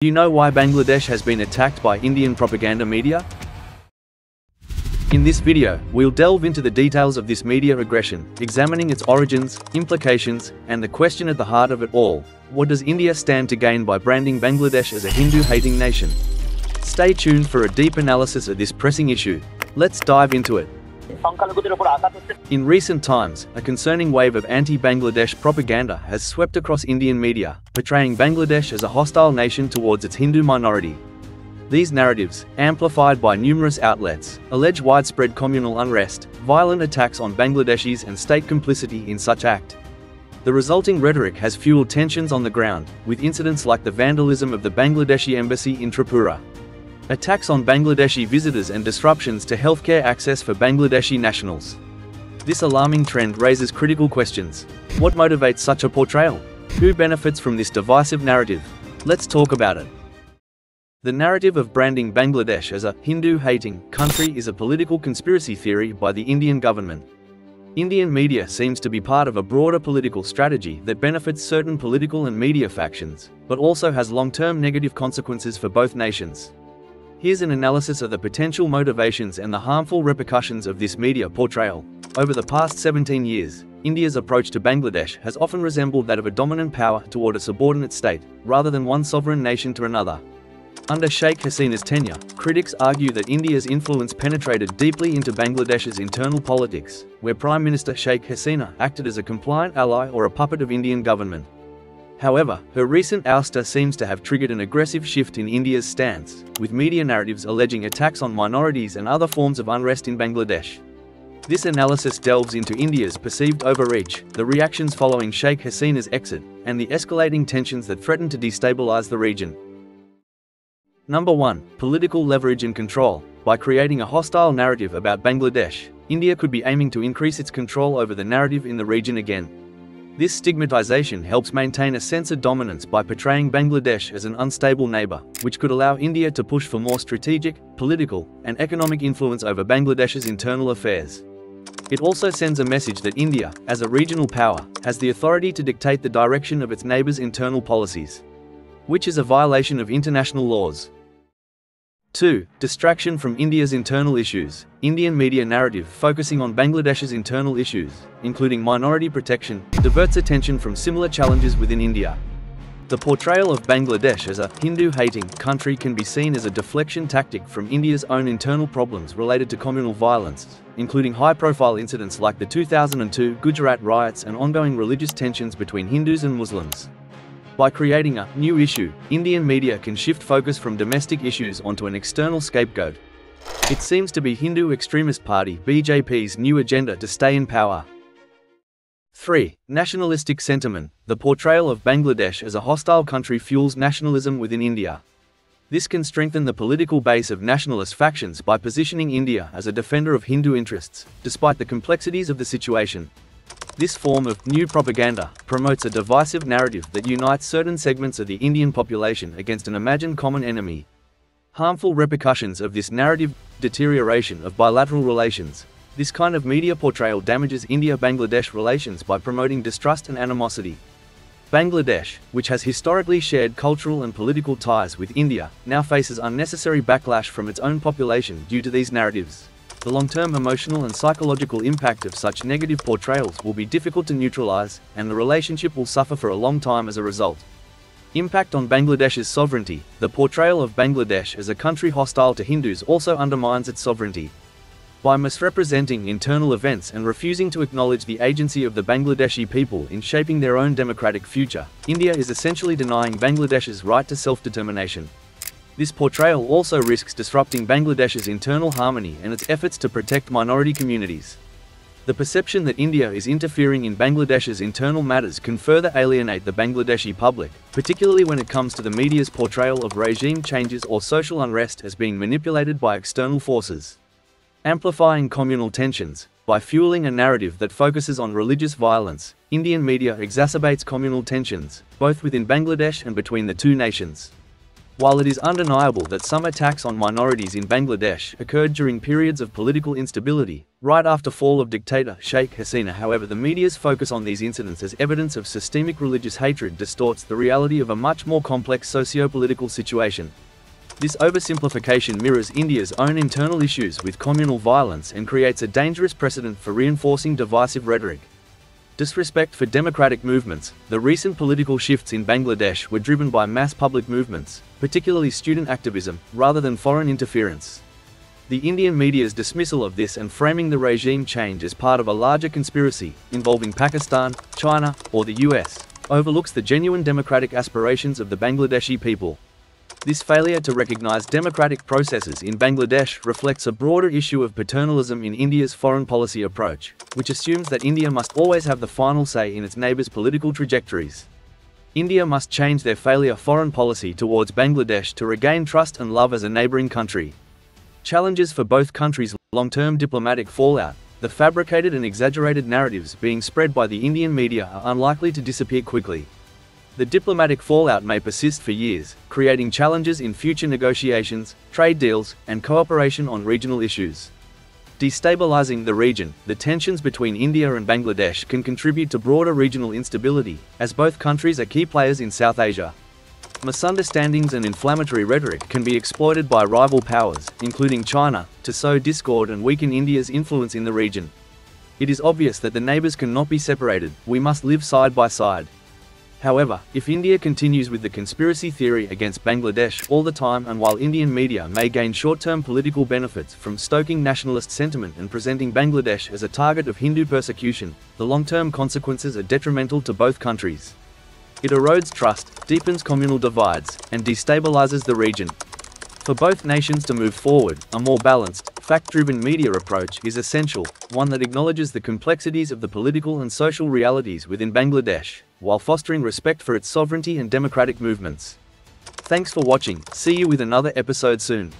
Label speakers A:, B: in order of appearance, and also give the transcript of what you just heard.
A: Do you know why Bangladesh has been attacked by Indian propaganda media? In this video, we'll delve into the details of this media aggression, examining its origins, implications, and the question at the heart of it all: what does India stand to gain by branding Bangladesh as a Hindu-hating nation? Stay tuned for a deep analysis of this pressing issue. Let's dive into it. In recent times, a concerning wave of anti-Bangladesh propaganda has swept across Indian media, portraying Bangladesh as a hostile nation towards its Hindu minority. These narratives, amplified by numerous outlets, allege widespread communal unrest, violent attacks on Bangladeshis and state complicity in such act. The resulting rhetoric has fueled tensions on the ground, with incidents like the vandalism of the Bangladeshi embassy in Tripura, attacks on Bangladeshi visitors and disruptions to healthcare access for Bangladeshi nationals. This alarming trend raises critical questions. What motivates such a portrayal? Who benefits from this divisive narrative? Let's talk about it. The narrative of branding Bangladesh as a Hindu-hating country is a political conspiracy theory by the Indian government. Indian media seems to be part of a broader political strategy that benefits certain political and media factions, but also has long-term negative consequences for both nations. Here's an analysis of the potential motivations and the harmful repercussions of this media portrayal. Over the past 17 years, India's approach to Bangladesh has often resembled that of a dominant power toward a subordinate state, rather than one sovereign nation to another. Under Sheikh Hasina's tenure, critics argue that India's influence penetrated deeply into Bangladesh's internal politics, where Prime Minister Sheikh Hasina acted as a compliant ally or a puppet of Indian government. However, her recent ouster seems to have triggered an aggressive shift in India's stance, with media narratives alleging attacks on minorities and other forms of unrest in Bangladesh. This analysis delves into India's perceived overreach, the reactions following Sheikh Hasina's exit, and the escalating tensions that threaten to destabilize the region. Number 1. Political leverage and control. By creating a hostile narrative about Bangladesh, India could be aiming to increase its control over the narrative in the region again. This stigmatization helps maintain a sense of dominance by portraying Bangladesh as an unstable neighbor, which could allow India to push for more strategic, political, and economic influence over Bangladesh's internal affairs. It also sends a message that India, as a regional power, has the authority to dictate the direction of its neighbors' internal policies, which is a violation of international laws. 2. Distraction from India's internal issues. Indian media narrative focusing on Bangladesh's internal issues, including minority protection, diverts attention from similar challenges within India. The portrayal of Bangladesh as a Hindu-hating country can be seen as a deflection tactic from India's own internal problems related to communal violence, including high-profile incidents like the 2002 Gujarat riots and ongoing religious tensions between Hindus and Muslims. By creating a new issue, Indian media can shift focus from domestic issues onto an external scapegoat. It seems to be Hindu extremist party BJP's new agenda to stay in power. 3. Nationalistic sentiment. The portrayal of Bangladesh as a hostile country fuels nationalism within India. This can strengthen the political base of nationalist factions by positioning India as a defender of Hindu interests, despite the complexities of the situation. This form of new propaganda promotes a divisive narrative that unites certain segments of the Indian population against an imagined common enemy. Harmful repercussions of this narrative: deterioration of bilateral relations. This kind of media portrayal damages India-Bangladesh relations by promoting distrust and animosity. Bangladesh, which has historically shared cultural and political ties with India, now faces unnecessary backlash from its own population due to these narratives. The long-term emotional and psychological impact of such negative portrayals will be difficult to neutralize, and the relationship will suffer for a long time as a result. Impact on Bangladesh's sovereignty. The portrayal of Bangladesh as a country hostile to Hindus also undermines its sovereignty. By misrepresenting internal events and refusing to acknowledge the agency of the Bangladeshi people in shaping their own democratic future, India is essentially denying Bangladesh's right to self-determination. This portrayal also risks disrupting Bangladesh's internal harmony and its efforts to protect minority communities. The perception that India is interfering in Bangladesh's internal matters can further alienate the Bangladeshi public, particularly when it comes to the media's portrayal of regime changes or social unrest as being manipulated by external forces. Amplifying communal tensions. By fueling a narrative that focuses on religious violence, Indian media exacerbates communal tensions, both within Bangladesh and between the two nations. While it is undeniable that some attacks on minorities in Bangladesh occurred during periods of political instability, right after fall of dictator Sheikh Hasina, however, the media's focus on these incidents as evidence of systemic religious hatred distorts the reality of a much more complex socio-political situation. This oversimplification mirrors India's own internal issues with communal violence and creates a dangerous precedent for reinforcing divisive rhetoric. Disrespect for democratic movements. The recent political shifts in Bangladesh were driven by mass public movements, particularly student activism, rather than foreign interference. The Indian media's dismissal of this and framing the regime change as part of a larger conspiracy, involving Pakistan, China, or the US, overlooks the genuine democratic aspirations of the Bangladeshi people. This failure to recognize democratic processes in Bangladesh reflects a broader issue of paternalism in India's foreign policy approach, which assumes that India must always have the final say in its neighbors' political trajectories. India must change their failure foreign policy towards Bangladesh to regain trust and love as a neighboring country. Challenges for both countries: long-term diplomatic fallout. The fabricated and exaggerated narratives being spread by the Indian media are unlikely to disappear quickly. The diplomatic fallout may persist for years, creating challenges in future negotiations, trade deals, and cooperation on regional issues. Destabilizing the region. The tensions between India and Bangladesh can contribute to broader regional instability, as both countries are key players in South Asia. Misunderstandings and inflammatory rhetoric can be exploited by rival powers, including China, to sow discord and weaken India's influence in the region. It is obvious that the neighbors cannot be separated. We must live side by side. However, if India continues with the conspiracy theory against Bangladesh all the time, and while Indian media may gain short-term political benefits from stoking nationalist sentiment and presenting Bangladesh as a target of Hindu persecution, the long-term consequences are detrimental to both countries. It erodes trust, deepens communal divides, and destabilizes the region. For both nations to move forward, a more balanced, fact-driven media approach is essential, one that acknowledges the complexities of the political and social realities within Bangladesh, while fostering respect for its sovereignty and democratic movements. Thanks for watching. See you with another episode soon.